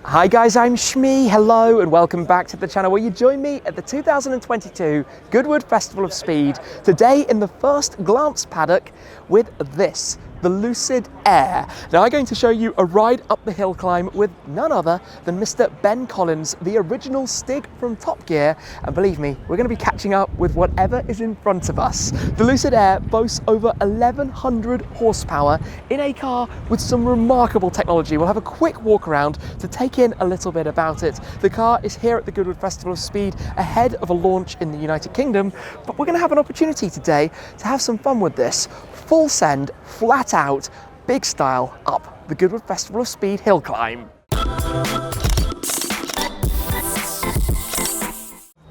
Hi guys, I'm Shmee, hello and welcome back to the channel where you join me at the 2022 Goodwood Festival of Speed, today in the first glance paddock with this, the Lucid Air. Now I'm going to show you a ride up the hill climb with none other than Mr. Ben Collins, the original Stig from Top Gear, and believe me, we're going to be catching up with whatever is in front of us. The Lucid Air boasts over 1100 horsepower in a car with some remarkable technology. We'll have a quick walk around to take in a little bit about it. The car is here at the Goodwood Festival of Speed ahead of a launch in the United Kingdom, but we're going to have an opportunity today to have some fun with this. Full send, flat out, big style up the Goodwood Festival of Speed hill climb.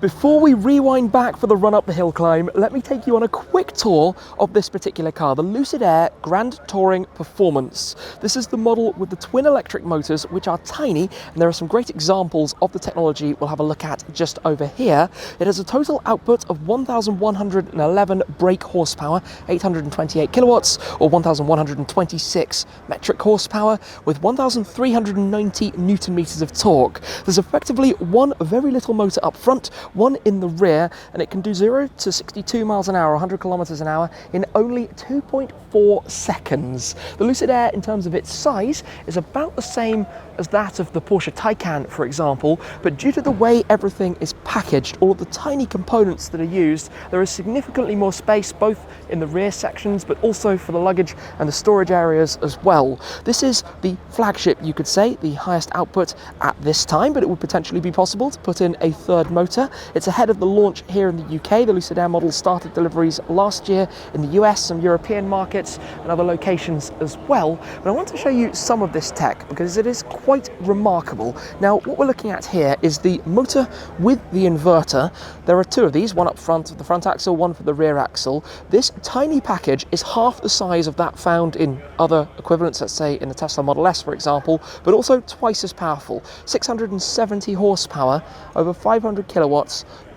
Before we rewind back for the run up the hill climb, let me take you on a quick tour of this particular car, the Lucid Air Grand Touring Performance. This is the model with the twin electric motors, which are tiny, and there are some great examples of the technology we'll have a look at just over here. It has a total output of 1,111 brake horsepower, 828 kilowatts, or 1,126 metric horsepower, with 1,390 newton meters of torque. There's effectively one very little motor up front, one in the rear, and it can do 0 to 62 miles an hour, 100 kilometers an hour in only 2.4 seconds. The Lucid Air, in terms of its size, is about the same as that of the Porsche Taycan, for example, but due to the way everything is packaged, all of the tiny components that are used, there is significantly more space both in the rear sections but also for the luggage and the storage areas as well. This is the flagship, you could say, the highest output at this time, but it would potentially be possible to put in a third motor. It's ahead of the launch here in the UK. The Lucid Air model started deliveries last year in the US, some European markets and other locations as well. But I want to show you some of this tech because it is quite remarkable. Now, what we're looking at here is the motor with the inverter. There are two of these, one up front of the front axle, one for the rear axle. This tiny package is half the size of that found in other equivalents, let's say in the Tesla Model S, for example, but also twice as powerful. 670 horsepower, over 500 kilowatts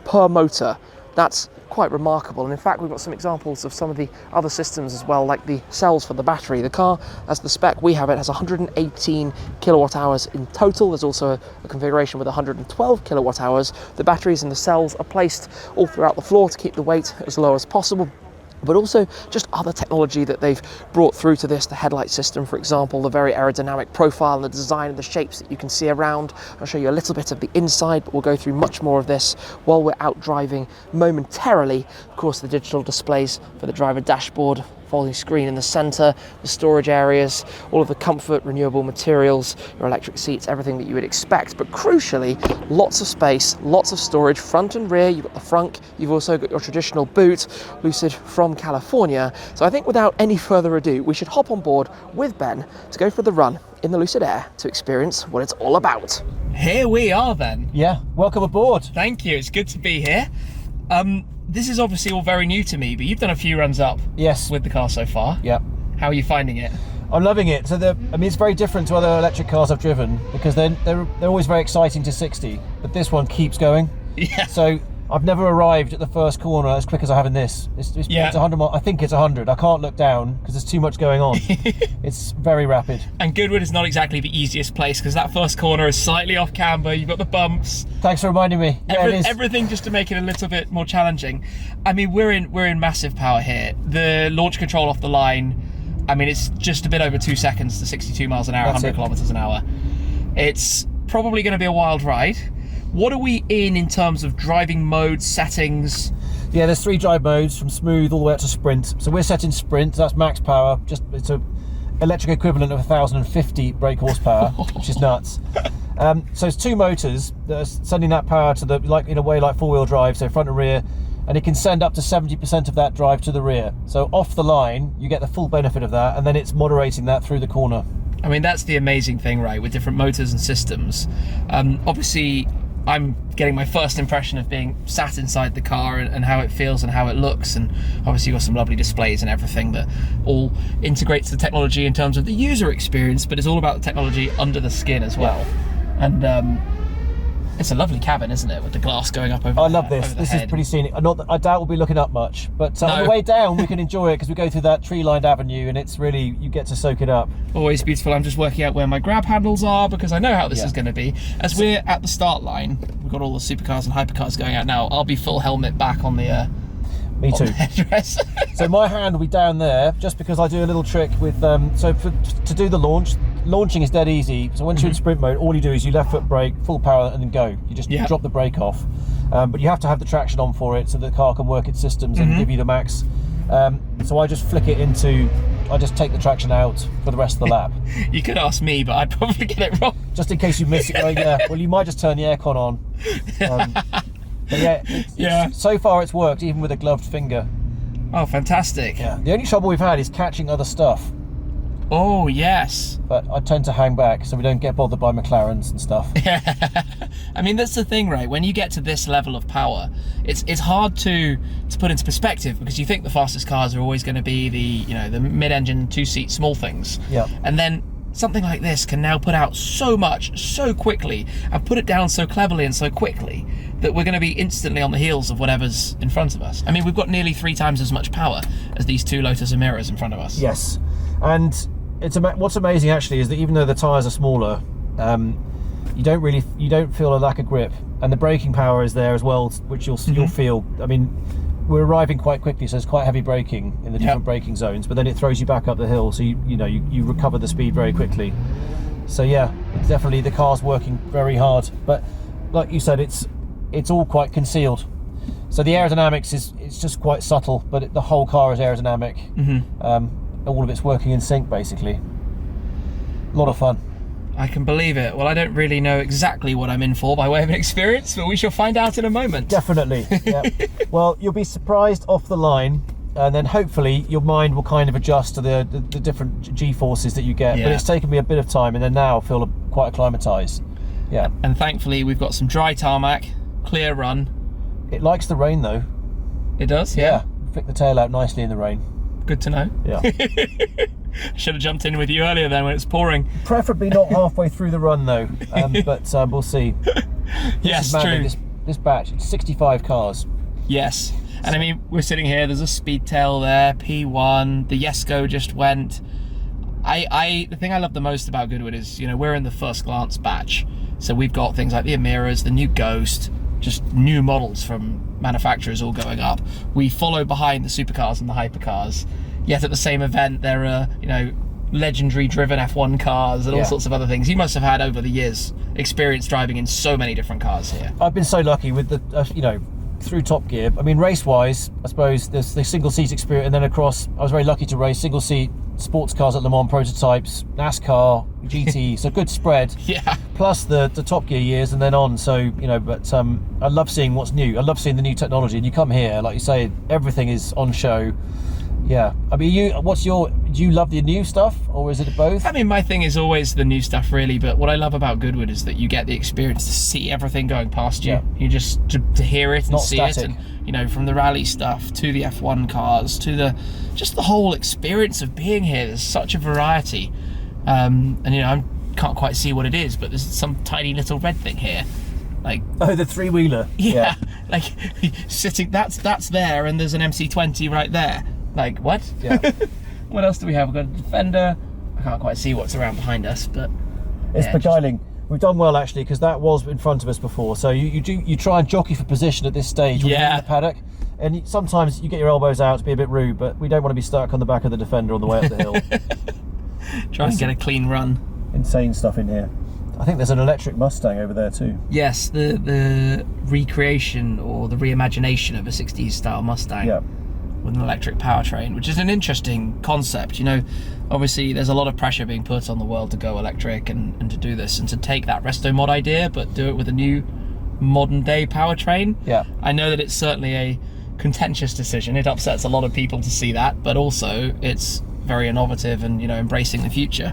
per motor. That's quite remarkable, and in fact we've got some examples of some of the other systems as well, like the cells for the battery. The car, as the spec we have it, has 118 kilowatt hours in total. There's also a configuration with 112 kilowatt hours. The batteries and the cells are placed all throughout the floor to keep the weight as low as possible, but also just other technology that they've brought through to this. The headlight system, for example, the very aerodynamic profile, the design of the shapes that you can see around. I'll show you a little bit of the inside, but we'll go through much more of this while we're out driving momentarily. Of course, the digital displays for the driver dashboard, folding screen in the center, the storage areas, all of the comfort, renewable materials, your electric seats, everything that you would expect. But crucially, lots of space, lots of storage, front and rear. You've got the frunk, you've also got your traditional boot, Lucid from California. So I think without any further ado, we should hop on board with Ben to go for the run in the Lucid Air to experience what it's all about. Here we are then. Yeah, welcome aboard. Thank you, it's good to be here. This is obviously all very new to me, but you've done a few runs up. Yes. With the car so far. Yeah. How are you finding it? I'm loving it. So it's very different to other electric cars I've driven because they're always very exciting to 60, but this one keeps going. Yeah. So I've never arrived at the first corner as quick as I have in this. It's 100 miles. I think it's 100. I can't look down because there's too much going on. It's very rapid. And Goodwood is not exactly the easiest place because that first corner is slightly off camber. You've got the bumps. Thanks for reminding me. Yeah, it is. Everything just to make it a little bit more challenging. I mean, we're in massive power here. The launch control off the line, I mean, it's just a bit over 2 seconds to 62 miles an hour, 100 kilometers an hour. It's probably going to be a wild ride. What are we in terms of driving mode settings? Yeah, there's 3 drive modes from smooth all the way up to sprint. So we're set in sprint, that's max power. It's a electric equivalent of 1,050 brake horsepower, which is nuts. So it's 2 motors that are sending that power to in a way like 4-wheel drive, so front and rear, and it can send up to 70% of that drive to the rear. So off the line, you get the full benefit of that, and then it's moderating that through the corner. I mean, that's the amazing thing, right, with different motors and systems. Obviously, I'm getting my first impression of being sat inside the car and how it feels and how it looks, and obviously you've got some lovely displays and everything that all integrates the technology in terms of the user experience, but it's all about the technology under the skin as well. And It's a lovely cabin, isn't it, with the glass going up over. I love this. This is pretty scenic. Not that I doubt we'll be looking up much, but on the way down we can enjoy it because we go through that tree-lined avenue, and it's really, you get to soak it up. Always beautiful. I'm just working out where my grab handles are because I know how this is going to be. As we're at the start line, we've got all the supercars and hypercars going out now. I'll be full helmet back on the. Me too. Headdress. So my hand will be down there just because I do a little trick with. To do the launching is dead easy. So once you're in sprint mode, all you do is you left foot brake, full power, and then go. You just drop the brake off. But you have to have the traction on for it so the car can work its systems and give you the max. So I just flick it into. I just take the traction out for the rest of the lap. You could ask me, but I'd probably get it wrong. Just in case you miss it. Well, you might just turn the aircon on. But so far it's worked, even with a gloved finger. Oh, fantastic. Yeah. The only trouble we've had is catching other stuff. Oh, yes. But I tend to hang back so we don't get bothered by McLarens and stuff. I mean, that's the thing, right? When you get to this level of power, it's hard to put into perspective because you think the fastest cars are always going to be the mid-engine, two-seat small things. Yeah. And then something like this can now put out so much so quickly and put it down so cleverly and so quickly that we're going to be instantly on the heels of whatever's in front of us. I mean, we've got nearly 3 times as much power as these 2 Lotus Emiras in front of us. Yes, and what's amazing actually is that even though the tyres are smaller, you don't feel a lack of grip, and the braking power is there as well, which you'll feel. I mean, we're arriving quite quickly, so it's quite heavy braking in the different braking zones, but then it throws you back up the hill, so you recover the speed very quickly. So yeah, it's definitely, the car's working very hard, but like you said, it's all quite concealed. So the aerodynamics it's just quite subtle, but the whole car is aerodynamic. All of it's working in sync basically. A lot of fun. I can believe it. Well, I don't really know exactly what I'm in for by way of an experience, but we shall find out in a moment. Definitely. Yeah. Well, you'll be surprised off the line, and then hopefully your mind will kind of adjust to the different G-forces that you get. But it's taken me a bit of time, and then now I feel quite acclimatized. Yeah. And thankfully we've got some dry tarmac, clear run. It likes the rain though. It does? Yeah. Flick the tail out nicely in the rain. Good to know. Yeah. Should have jumped in with you earlier then when it's pouring. Preferably not halfway through the run though, but we'll see. Yes, true. This batch, it's 65 cars. Yes, and I mean, we're sitting here, there's a Speedtail there, P1, the Yesco just went. The thing I love the most about Goodwood is, we're in the first glance batch. So we've got things like the Emiras, the new Ghost, just new models from manufacturers all going up. We follow behind the supercars and the hypercars. Yet at the same event, there are, legendary driven F1 cars and all sorts of other things. You must have had over the years experience driving in so many different cars here. I've been so lucky with the, through Top Gear. I mean, race-wise, I suppose there's the single-seat experience, and then across, I was very lucky to race single-seat sports cars at Le Mans prototypes, NASCAR, GT, so good spread. Yeah. Plus the Top Gear years and then on. So, but I love seeing what's new. I love seeing the new technology. And you come here, like you say, everything is on show. Yeah. I mean, do you love the new stuff, or is it both? I mean, my thing is always the new stuff, really. But what I love about Goodwood is that you get the experience to see everything going past you. You just to hear it and see it, and from the rally stuff to the F1 cars to just the whole experience of being here. There's such a variety, and I can't quite see what it is, but there's some tiny little red thing here. The three-wheeler. Yeah. Like sitting. That's there, and there's an MC20 right there. Like, what? Yeah. What else do we have? We've got a Defender. I can't quite see what's around behind us, but it's beguiling. We've done well actually, because that was in front of us before. So you try and jockey for position at this stage when you're in the paddock, and sometimes you get your elbows out to be a bit rude, but we don't want to be stuck on the back of the Defender on the way up the hill. Try and get a clean run. Insane stuff in here. I think there's an electric Mustang over there too. Yes, the recreation or the reimagination of a 60s style Mustang. Yeah. With an electric powertrain, which is an interesting concept. Obviously there's a lot of pressure being put on the world to go electric and to do this and to take that resto mod idea but do it with a new modern day powertrain. Yeah. I know that it's certainly a contentious decision. It upsets a lot of people to see that, but also it's very innovative and embracing the future.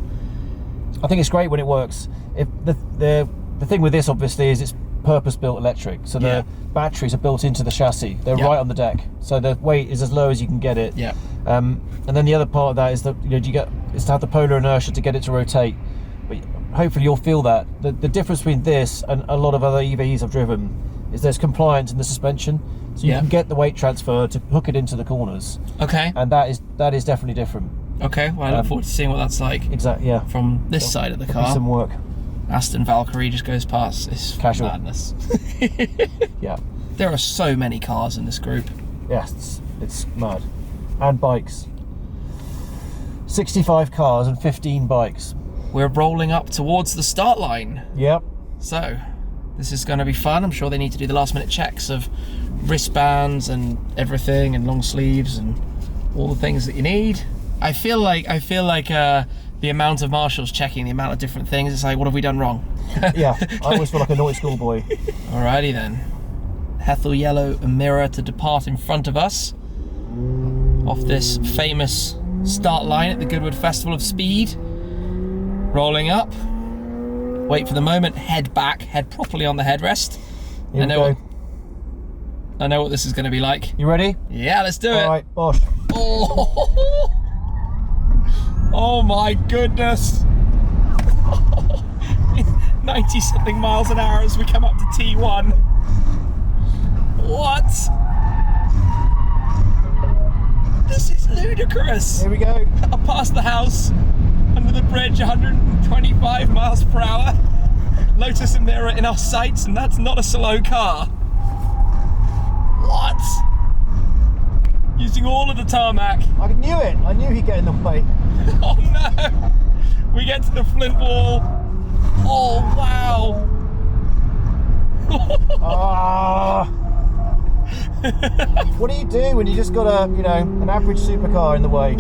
I think it's great when it works. If the thing with this obviously is it's purpose-built electric, so the batteries are built into the chassis. They're right on the deck, so the weight is as low as you can get it. Yeah. And then the other part of that is that is to have the polar inertia to get it to rotate. But hopefully you'll feel that. The difference between this and a lot of other EVs I've driven is there's compliance in the suspension. So you can get the weight transfer to hook it into the corners. Okay. And that is definitely different. Okay, well I look forward to seeing what that's like. Exactly, yeah. From this side of the car. Some work. Aston Valkyrie just goes past. It's Casual. Madness. Yeah. There are so many cars in this group. Yes, it's mad. And bikes. 65 cars and 15 bikes. We're rolling up towards the start line. Yep. So, this is going to be fun. I'm sure they need to do the last minute checks of wristbands and everything, and long sleeves and all the things that you need. I feel like the amount of marshals checking the amount of different things, it's like, what have we done wrong? Yeah, I always feel like a naughty schoolboy. Alrighty then. Hethel Yellow Emira to depart in front of us off this famous start line at the Goodwood Festival of Speed. Rolling up. Wait for the moment, head back, head properly on the headrest. Here we go. I know what this is going to be like. You ready? Yeah, let's do it. All right, bosh. Oh, oh my goodness. 90 something miles an hour as we come up to T1. What? This is ludicrous. Here we go. Up past the house, under the bridge, 125 miles per hour. Lotus Emira in our sights, and that's not a slow car. What? Using all of the tarmac. I knew it. I knew he'd get in the way. Oh no! We get to the flint wall. Oh wow! Ah! What do you do when you just got an average supercar in the way?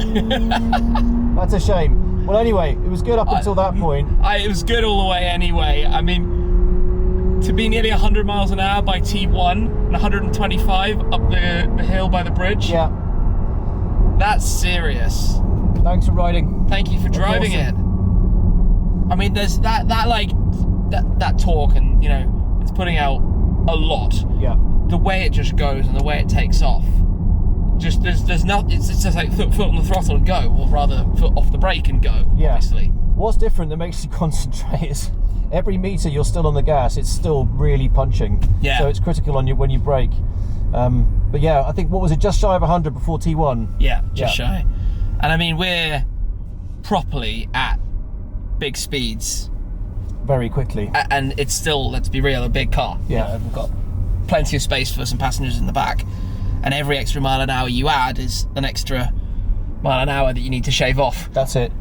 That's a shame. Well, anyway, it was good up until that point. It was good all the way anyway. I mean, to be nearly 100 miles an hour by T1 and 125 up the hill by the bridge. Yeah. That's serious. Thanks for riding. Thank you for driving it. I mean, there's that torque, and it's putting out a lot. Yeah. The way it just goes and the way it takes off, just there's not. It's just like foot on the throttle and go, or rather foot off the brake and go. Yeah. Obviously. What's different that makes you concentrate is every meter you're still on the gas, it's still really punching. Yeah. So it's critical on you when you brake. But yeah, I think, what was it, just shy of 100 before T1? Yeah, just shy. And I mean, we're properly at big speeds very quickly. And it's still, let's be real, a big car. Yeah. We've got plenty of space for some passengers in the back, and every extra mile an hour you add is an extra mile an hour that you need to shave off. That's it.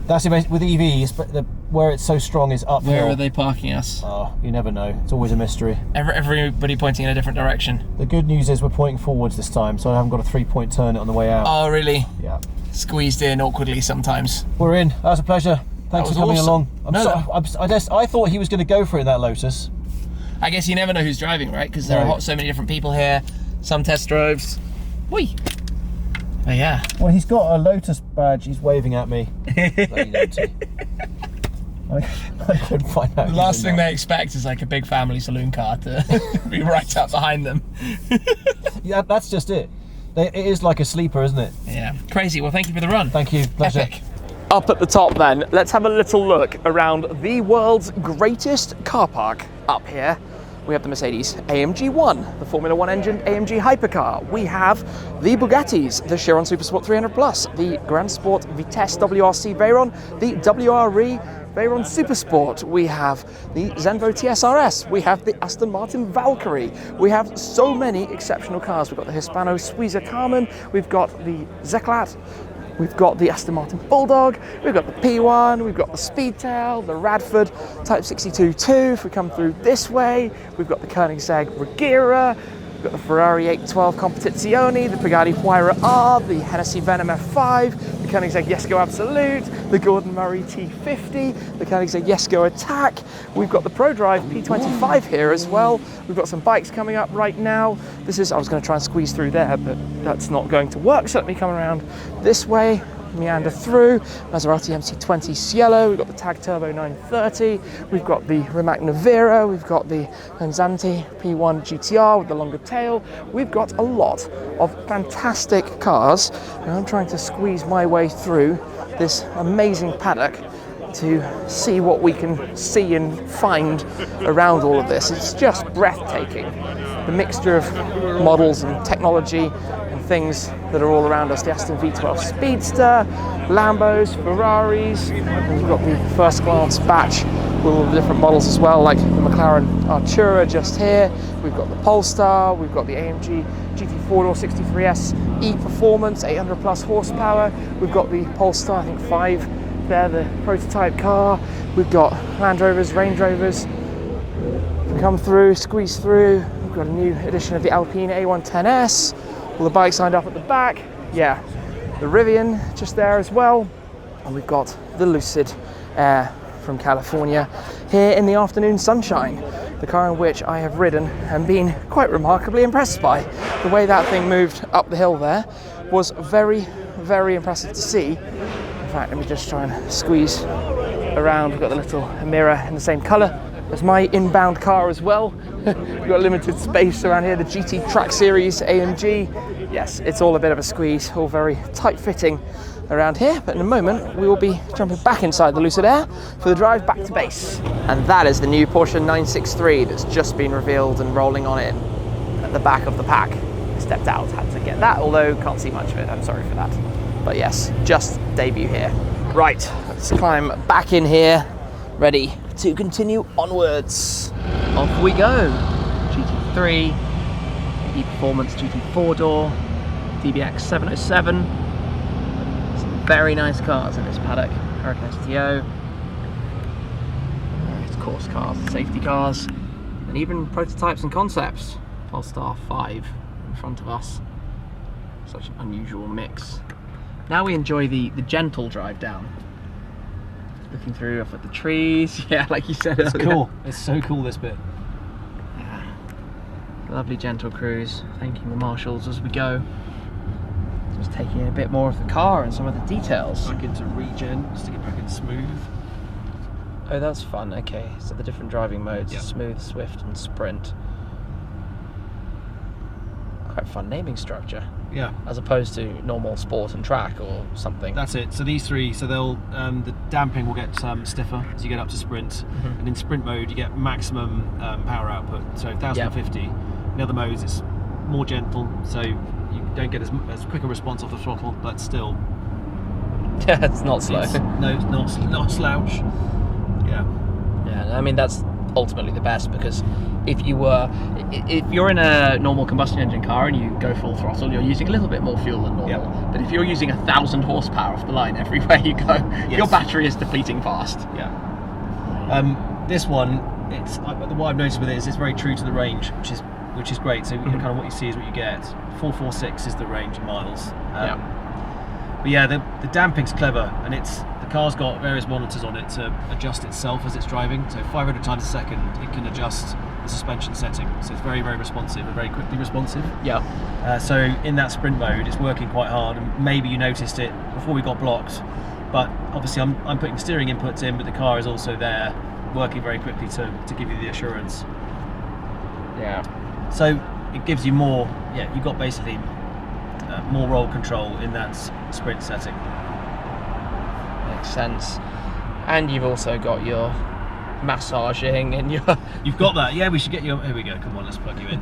That's it with EVs, but where it's so strong is uphill. Where are they parking us? Oh, you never know. It's always a mystery. Everybody pointing in a different direction. The good news is we're pointing forwards this time, so I haven't got a 3-point turn on the way out. Oh, really? Yeah. Squeezed in awkwardly sometimes. We're in. That was a pleasure. Thanks for coming along. I I thought he was going to go for it in that Lotus. I guess you never know who's driving, right? Because there are so many different people here. Some test drives. Whee! But yeah. Well, he's got a Lotus badge. He's waving at me. Bloody naughty. I couldn't find out. The last thing they expect is like a big family saloon car to be right up behind them. Yeah, that's just it. It is like a sleeper, isn't it? Yeah. Crazy. Well, thank you for the run. Thank you. Pleasure. Epic. Up at the top then, let's have a little look around the world's greatest car park up here. We have the Mercedes AMG 1, the Formula 1 engined AMG hypercar. We have the Bugattis, the Chiron Supersport 300 Plus, the Grand Sport Vitesse WRC Veyron, the WRE Veyron Supersport. We have the Zenvo TSRS. We have the Aston Martin Valkyrie. We have so many exceptional cars. We've got the Hispano Suiza Carmen. We've got the Zeklat. We've got the Aston Martin Bulldog, we've got the P1, we've got the Speedtail, the Radford Type 62-2. If we come through this way, we've got the Koenigsegg Regera, we've got the Ferrari 812 Competizione, the Pagani Huayra R, the Hennessy Venom F5, the Koenigsegg Jesko Absolute, the Gordon Murray T50, the Koenigsegg Jesko Attack. We've got the ProDrive P25 here as well. We've got some bikes coming up right now. I was going to try and squeeze through there, but that's not going to work. So let me come around this way, meander through. Maserati MC20 Cielo. We've got the Tag Turbo 930. We've got the Rimac Nevera. We've got the Lanzanti P1 GTR with the longer tail. We've got a lot of fantastic cars, and I'm trying to squeeze my way through this amazing paddock to see what we can see and find around all of this. It's just breathtaking. The mixture of models and technology and things that are all around us. The Aston V12 Speedster, Lambos, Ferraris, and we've got the first glance batch with all the different models as well, like the McLaren Artura just here. We've got the Polestar, we've got the AMG GT4 63S E-Performance, 800 plus horsepower. We've got the Polestar, I think 5 there, the prototype car. We've got Land Rovers, Range Rovers. Come through, squeeze through. We've got a new edition of the Alpine A110S. All the bikes lined up at the back. Yeah, the Rivian just there as well. And we've got the Lucid Air from California here in the afternoon sunshine. The car in which I have ridden and been quite remarkably impressed by. The way that thing moved up the hill there was very, very impressive to see. In fact, let me just try and squeeze around. We've got the little Emira in the same colour as my inbound car as well. We've got limited space around here, the GT Track Series AMG. Yes, it's all a bit of a squeeze, all very tight-fitting around here, but in a moment we will be jumping back inside the Lucid Air for the drive back to base. And that is the new Porsche 963 that's just been revealed and rolling on in at the back of the pack. Stepped out, had to get that, although can't see much of it, I'm sorry for that. But yes, just debut here. Right, let's climb back in here, ready to continue onwards. Off we go. GT3, E-Performance GT4 door, DBX 707. Some very nice cars in this paddock. Hurricane STO. Various course cars, safety cars, and even prototypes and concepts. Polestar 5 in front of us. Such an unusual mix. Now we enjoy the gentle drive down. Looking through up at the trees, yeah, like you said It's earlier. cool. It's so cool, this bit. Yeah. Lovely gentle cruise. Thanking the marshals as we go. Just taking in a bit more of the car and some of the details. Back into regen, stick it back in smooth. Oh, that's fun. Okay, so the different driving modes: Yeah. smooth, swift, and sprint. Quite fun naming structure, Yeah, as opposed to normal sport and track or something. that's it. So these three, so they'll the damping will get stiffer as you get up to sprint, and in sprint mode you get maximum power output. So 1050. In other modes it's more gentle, so you don't get as quick a response off the throttle, but still. Yeah, it's not slow. It's not a slouch. Yeah. Yeah, I mean that's ultimately the best, because if you're in a normal combustion engine car and you go full throttle, you're using a little bit more fuel than normal. Yep. But if you're using 1,000 horsepower off the line everywhere you go, your battery is depleting fast. Yeah. This one, what I've noticed with it is it's very true to the range, which is great. So kind of what you see is what you get. 446 is the range in miles. But yeah, the damping's clever, and the car's got various monitors on it to adjust itself as it's driving. So 500 times a second, it can adjust the suspension setting. So it's very, very responsive and very quickly responsive. Yeah. So in that sprint mode, it's working quite hard, and maybe you noticed it before we got blocked. But obviously, I'm putting steering inputs in, but the car is also there, working very quickly to give you the assurance. Yeah. So it gives you more. Yeah, you've got basically more roll control in that sprint setting. Makes sense. And you've also got your massaging and your You've got that. Yeah, we should get you. Here we go. Come on, let's plug you in.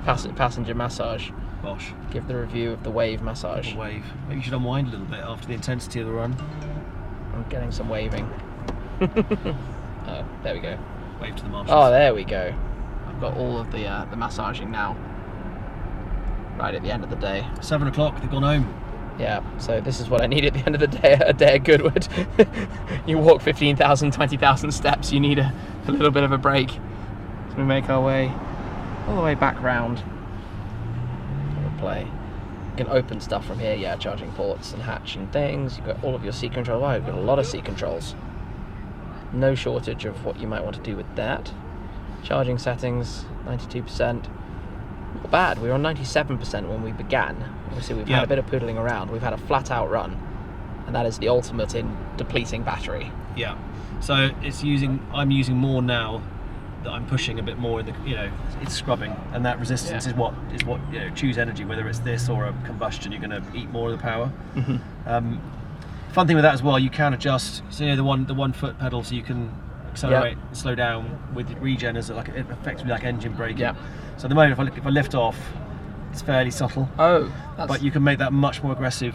passenger massage. Bosh. Give the review of the wave massage. Little wave. Maybe you should unwind a little bit after the intensity of the run. I'm getting some waving. Oh, there we go. Wave to the marshals. Oh, there we go. I've got all of the massaging now. Right at the end of the day. 7 o'clock. They've gone home. Yeah, so this is what I need at the end of the day, a day at Goodwood. You walk 15,000, 20,000 steps, you need a little bit of a break. So we make our way all the way back round. Play. You can open stuff from here, yeah, charging ports and hatch and things. You've got all of your seat controls. Oh, you've got a lot of seat controls. No shortage of what you might want to do with that. Charging settings, 92%. Not bad, we were on 97% when we began. Obviously we've had a bit of poodling around. We've had a flat out run, and that is the ultimate in depleting battery. Yeah. So I'm using more now that I'm pushing a bit more in the, it's scrubbing, and that resistance is what choose energy, whether it's this or a combustion, you're going to eat more of the power. Fun thing with that as well, you can adjust. So you know the one foot pedal, so you can accelerate, and slow down with regen as like effectively like engine braking. Yeah. So at the moment, if I lift off, it's fairly subtle. Oh, but you can make that much more aggressive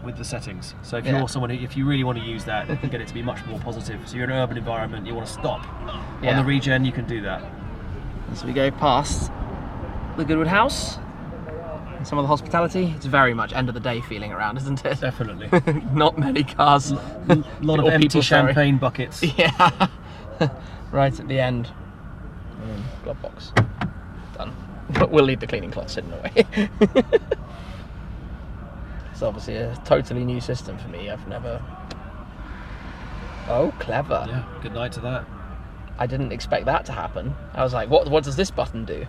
with the settings. So if you're someone if you really want to use that, you can get it to be much more positive. So you're in an urban environment, you want to stop on the regen, you can do that. So we go past the Goodwood house. Some of the hospitality, it's very much end of the day feeling around, isn't it? Definitely. Not many cars. A lot of empty champagne buckets. Yeah. Right at the end. Glove box. Done. But we'll leave the cleaning cloth sitting away. It's obviously a totally new system for me. I've never... Oh, clever. Yeah, good night to that. I didn't expect that to happen. I was like, what does this button do?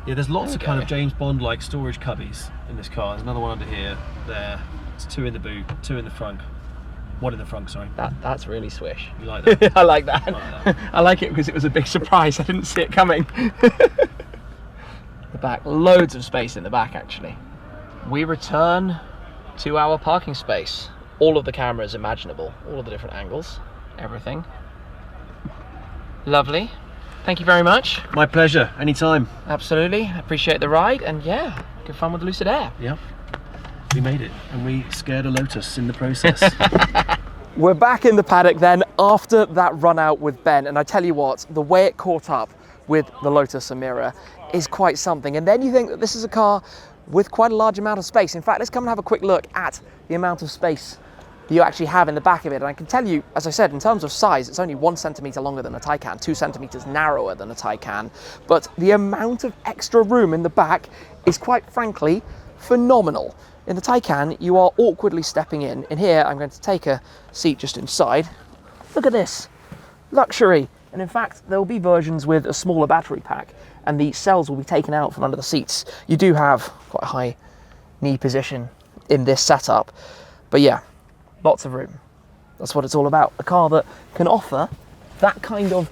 Yeah, there's lots of kind of James Bond-like storage cubbies in this car. There's another one under here, there. It's 2 in the boot, 2 in the front. 1 in the front, sorry. That's really swish. You like that? I like that. I like it because it was a big surprise. I didn't see it coming. The back, loads of space in the back actually. We return to our parking space. All of the cameras imaginable, all of the different angles, everything. Lovely. Thank you very much. My pleasure, anytime. Absolutely, appreciate the ride, and yeah, good fun with the Lucid Air. Yep, we made it, and we scared a Lotus in the process. We're back in the paddock then after that run out with Ben, and I tell you what, the way it caught up with the Lotus Emira is quite something. And then you think that this is a car with quite a large amount of space. In fact, let's come and have a quick look at the amount of space that you actually have in the back of it. And I can tell you, as I said, in terms of size, it's only 1 centimetre longer than a Taycan, 2 centimetres narrower than a Taycan. But the amount of extra room in the back is quite frankly phenomenal. In the Taycan, you are awkwardly stepping in. In here, I'm going to take a seat just inside. Look at this, luxury. And in fact, there will be versions with a smaller battery pack and the cells will be taken out from under the seats. You do have quite a high knee position in this setup, but yeah, lots of room. That's what it's all about. A car that can offer that kind of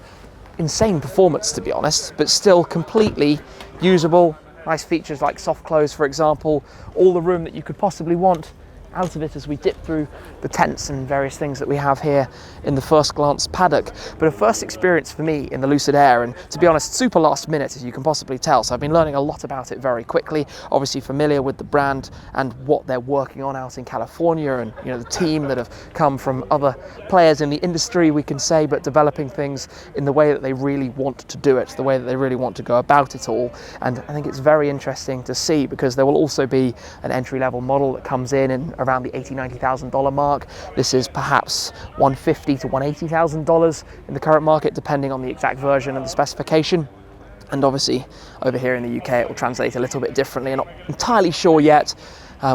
insane performance, to be honest, but still completely usable. Nice features like soft close, for example, all the room that you could possibly want out of it as we dip through the tents and various things that we have here in the first glance paddock. But a first experience for me in the Lucid Air, and to be honest, super last minute, as you can possibly tell. So I've been learning a lot about it very quickly, obviously familiar with the brand and what they're working on out in California, and you know, the team that have come from other players in the industry, we can say, but developing things in the way that they really want to do it, the way that they really want to go about it all. And I think it's very interesting to see, because there will also be an entry-level model that comes in around the $80,000-$90,000 mark. This is perhaps $150,000 to $180,000 in the current market, depending on the exact version and the specification. And obviously over here in the UK it will translate a little bit differently. I'm not entirely sure yet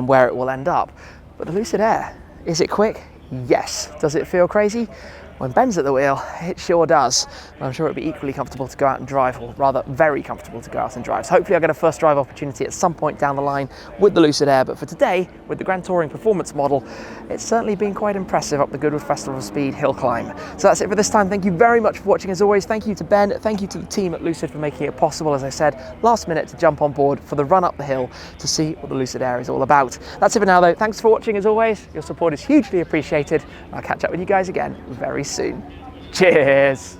where it will end up. But the Lucid Air, is it quick? Yes. Does it feel crazy? When Ben's at the wheel, it sure does. And I'm sure it'll be equally comfortable to go out and drive, or rather very comfortable to go out and drive. So hopefully I'll get a first drive opportunity at some point down the line with the Lucid Air. But for today, with the Grand Touring Performance model, it's certainly been quite impressive up the Goodwood Festival of Speed Hillclimb. So that's it for this time. Thank you very much for watching as always. Thank you to Ben, thank you to the team at Lucid for making it possible, as I said, last minute to jump on board for the run up the hill to see what the Lucid Air is all about. That's it for now though. Thanks for watching as always. Your support is hugely appreciated. I'll catch up with you guys again very soon. Cheers!